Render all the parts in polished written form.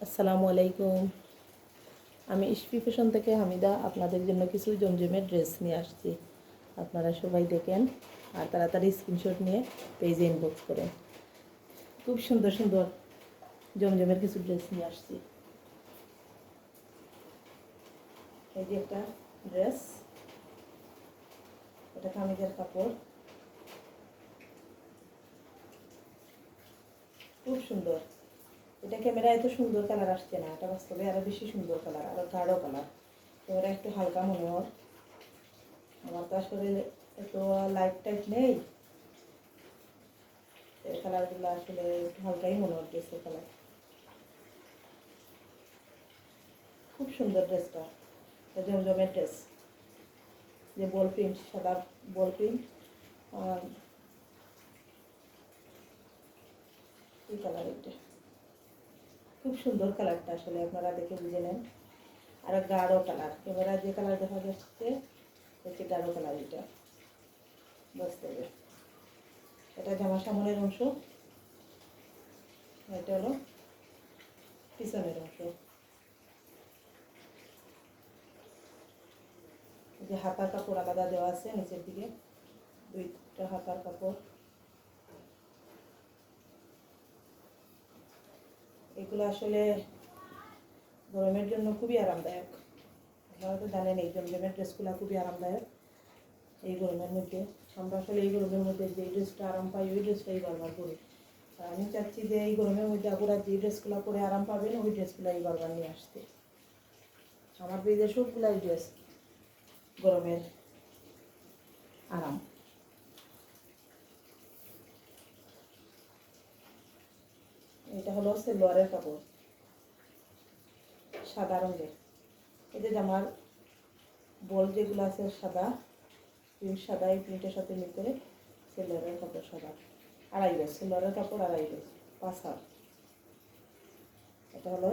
আসসালামু আলাইকুম। আমি ইশফি ফ্যাশন থেকে হামিদা আপনাদের জন্য কিছু জমজমের ড্রেস নিয়ে আসছি। আপনারা সবাই দেখেন আর তাড়াতাড়ি স্ক্রিনশট নিয়ে পেজে ইনবক্স করেন। খুব সুন্দর সুন্দর জমজমের কিছু ড্রেস নিয়ে আসছি। এই যে একটা ড্রেস, এটা কামিজের কাপড়, খুব সুন্দর। এটা ক্যামেরায় এত সুন্দর কালার আসছে না, এটা বাস্তবে আরও বেশি সুন্দর কালার, আরও গাঢ় কালার। ক্যামেরা একটু হালকা মনে হয়, আমার তো আসলে এত লাইট টাইট নেই, এই কালারগুলো আসলে একটু হালকাই মনে হয় ড্রেসের কালার। খুব সুন্দর ড্রেসটা, জমজমের ড্রেস, যে বল প্রিন্ট, সাদা বল প্রিন্ট। আর এই কালার, এটা খুব সুন্দর কালারটা, আসলে আপনারা দেখে বুঝে নেন। আর গাঢ় কালার, ক্যামেরা যে কালার দেখা যাচ্ছে হচ্ছে গাঢ় কালার, এটা বুঝতে হবে। এটা জামার সামনের অংশ, এটা হলো পিছনের অংশ। যে হাতার কাপড় আলাদা দেওয়া আছে নিচের দিকে, দুইটা হাতার কাপড়। এগুলো আসলে গরমের জন্য খুবই আরামদায়ক। আপনারা তো জানেন এই জমজমের ড্রেসগুলো খুবই আরামদায়ক এই গরমের মধ্যে। আমরা আসলে এই গরমের মধ্যে যে ড্রেসটা আরাম পাই ওই ড্রেসটাই বারবার পরি। আর আমি চাচ্ছি যে এই গরমের মধ্যে আপনারা যে ড্রেসগুলো পরে আরাম পাবেন ওই ড্রেসগুলাই বারবার নিয়ে আসতে। আমার পেজে সবগুলাই ড্রেস গরমের আরাম। এটা হলো সেলোয়ারের কাপড়, সাদা রঙের। এই যে জামার বল যেগুলো আছে সাদা প্রিন্ট, সাদা এই প্রিন্টের সাথে মিল করে সেলোয়ারের কাপড় সাদা, আড়াই গজ সেলোয়ারের কাপড়, আড়াই গজ, 5 হাত। এটা হলো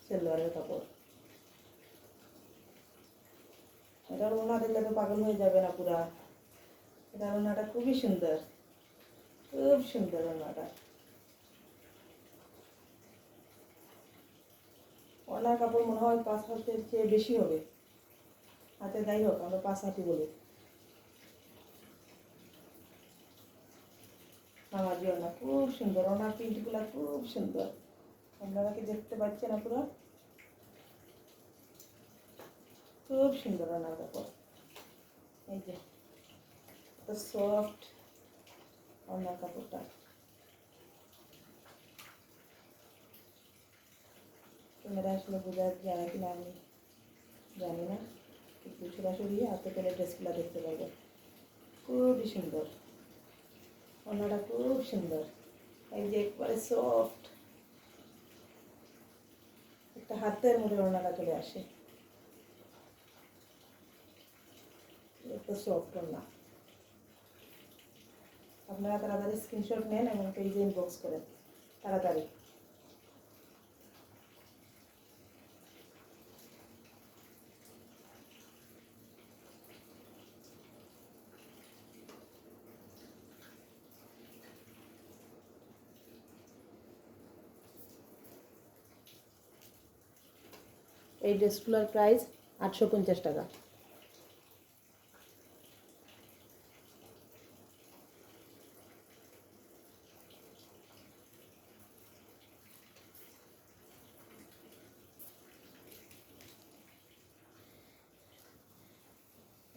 সেলোয়ারের কাপড়। এটার ওড়না দেখলে তো পাগল হয়ে যাবে না পুরা। এটার ওড়নাটা খুবই সুন্দর, খুব সুন্দর ওড়নাটা। ওড়নার কাপড় মনে হয় 5 হাতের চেয়ে বেশি হবে, হাতে যাই হোক আমরা 5 হাতই বলি। নামাজি ওড়না, খুব সুন্দর। ওড়নার প্রিন্টগুলো খুব সুন্দর, আপনারা কি দেখতে পাচ্ছেন না পুরো? খুব সুন্দর ওড়নার কাপড়। এই যে সফট ওড়নার কাপড়টা। ক্যামেরা আসলে বোঝা যায় কিনা আমি জানি না, কিন্তু সরাসরি হাতে পেলে ড্রেসগুলো দেখতে পারবেন। খুবই সুন্দর ওড়নাটা, খুব সুন্দর। এই যে একবারে সফট, একটা হাতের মধ্যে ওড়নাটা চলে আসে, একটা সফট ওড়না। আপনারা তাড়াতাড়ি স্ক্রিনশট নেন এবং পেজে ইনবক্স করেন তাড়াতাড়ি। এই ড্রেসগুলোর প্রাইস 850 টাকা।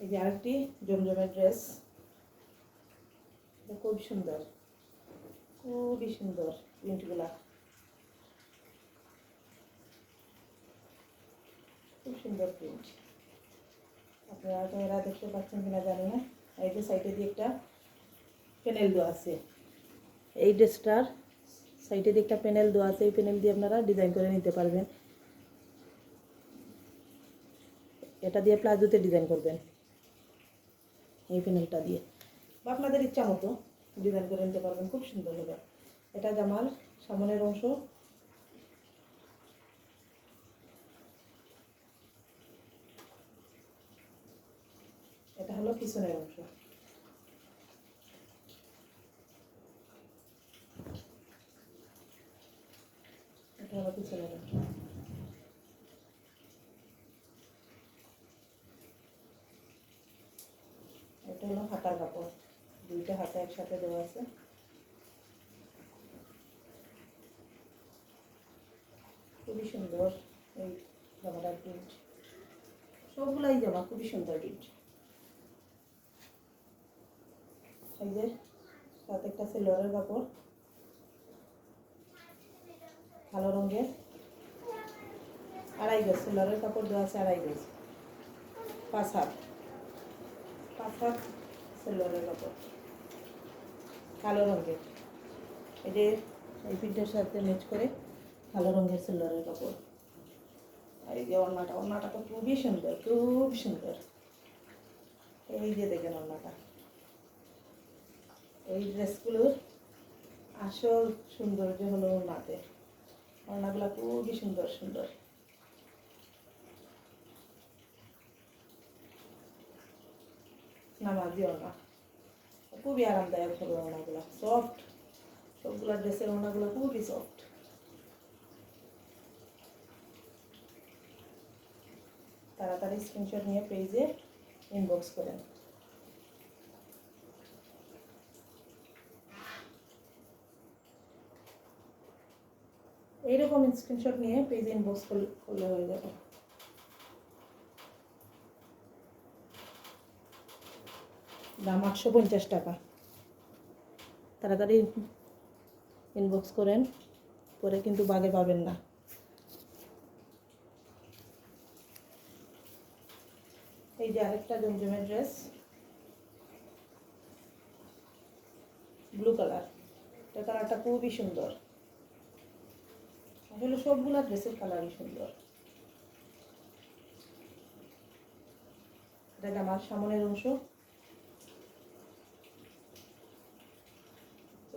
এই যে আরেকটি জমজমের ড্রেস, খুব সুন্দর, খুবই সুন্দর প্রিন্টগুলা, খুব সুন্দর প্রিন্ট। আপনারা তো এরা দেখতে পাচ্ছেন কিনা জানি না। এই যে সাইডে দিয়ে একটা প্যানেল দেওয়া আছে, এই ড্রেসটার সাইডে দিয়ে একটা প্যানেল দেওয়া আছে, এই প্যানেল দিয়ে আপনারা ডিজাইন করে নিতে পারবেন। এটা দিয়ে প্লাজোতে ডিজাইন করবেন এই প্যানেলটা দিয়ে, বা আপনাদের ইচ্ছা মতো ডিজাইন করে নিতে পারবেন, খুব সুন্দর হবে। এটা জামার সামনের অংশ, এটা হলো পিছনের অংশ। এটা চলো পিছনে যাও। এটা হলো হাতার কাপড়, দুইটা হাতা একসাথে দেওয়া আছে। খুবই সুন্দর এই জামাটার প্রিন্ট, সবগুলাই জামা খুবই সুন্দর প্রিন্ট। এই যে সাথে একটা সেলোয়ারের কাপড়, কালো রঙের, 2.5 গজ সেলোয়ারের কাপড় দেওয়া আছে, 2.5 গজ, 5 হাত সেলোয়ারের কাপড়, কালো রঙের। এই যে এই প্রিন্টের সাথে ম্যাচ করে কালো রঙের সেলোয়ারের কাপড়। আর এই যে ওড়নাটা তো খুবই সুন্দর, খুব সুন্দর। এই যে দেখেন ওড়নাটা, এই ড্রেসগুলোর আসল সৌন্দর্য হলো ওড়নাতে। ওড়নাগুলো খুবই সুন্দর সুন্দর। নামাজি ওড়না, খুবই আরামদায়ক হবে ওড়নাগুলো, সফট। সবগুলো ড্রেসের ওড়নাগুলো খুবই সফট। তাড়াতাড়ি স্ক্রিনশট নিয়ে পেজে ইনবক্স করেন। এইরকম স্ক্রিনশট নিয়ে পেজে ইনবক্স করলে হয়ে যাবে। দাম 850 টাকা। তাড়াতাড়ি ইনবক্স করেন, পরে কিন্তু বাগে পাবেন না। এই যে আরেকটা জমজমের ড্রেস, ব্লু কালার। এটা কালারটা খুবই সুন্দর, আসলে সবগুলা ড্রেসের কালারই সুন্দর। এটা আমার সামনের অংশ।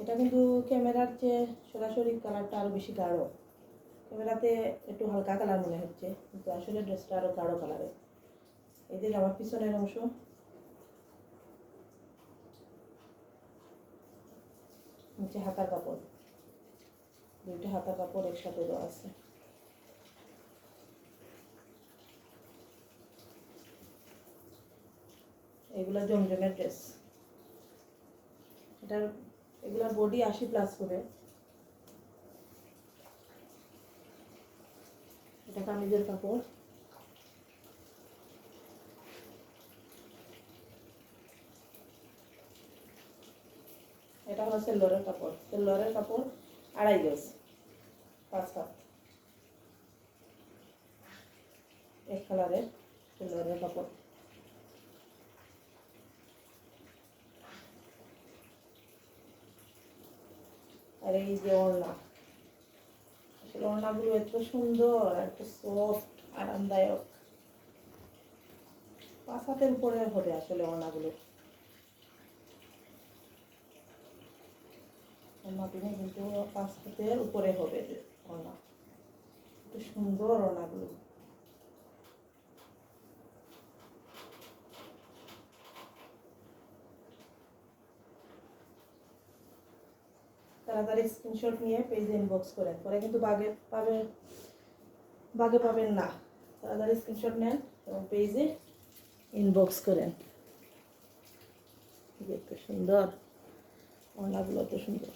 এটা কিন্তু ক্যামেরার চেয়ে সরাসরি কালারটা আরো বেশি গাঢ়। ক্যামেরাতে একটু হালকা কালার মনে হচ্ছে, কিন্তু আসলে ড্রেসটা আরো গাঢ় কালারের। এই যে আমার পিছনের অংশ, নিচে হাতার কাপড়, দুইটা হাতার কাপড় একসাথে দেওয়া আছে। এগুলা জমজমের ড্রেস। এগুলার বডি 80+ করে। এটা কামিজের কাপড়। এটা হলো সেলোয়ারের কাপড়। সেলোয়ারের কাপড় 2.5 গজ, 5 হাত, এক কালারের সেলোয়ারের কাপড়। আর এই যে ওড়না, আসলে ওড়নাগুলো এত সুন্দর, এত সফট, আরামদায়ক। 5 হাতের উপরে হবে আসলে ওড়নাগুলো। ওড়না কিনে কিন্তু 5 হাতের উপরে হবে ওড়না। এত সুন্দর ওড়নাগুলো। তাড়াতাড়ি স্ক্রিনশট নিয়ে পেজে ইনবক্স করেন, পরে কিন্তু বাগে পাবেন না। তাড়াতাড়ি স্ক্রিনশট নেন এবং পেজে ইনবক্স করেন। দেখতে সুন্দর, ওড়নাগুলো তো সুন্দর।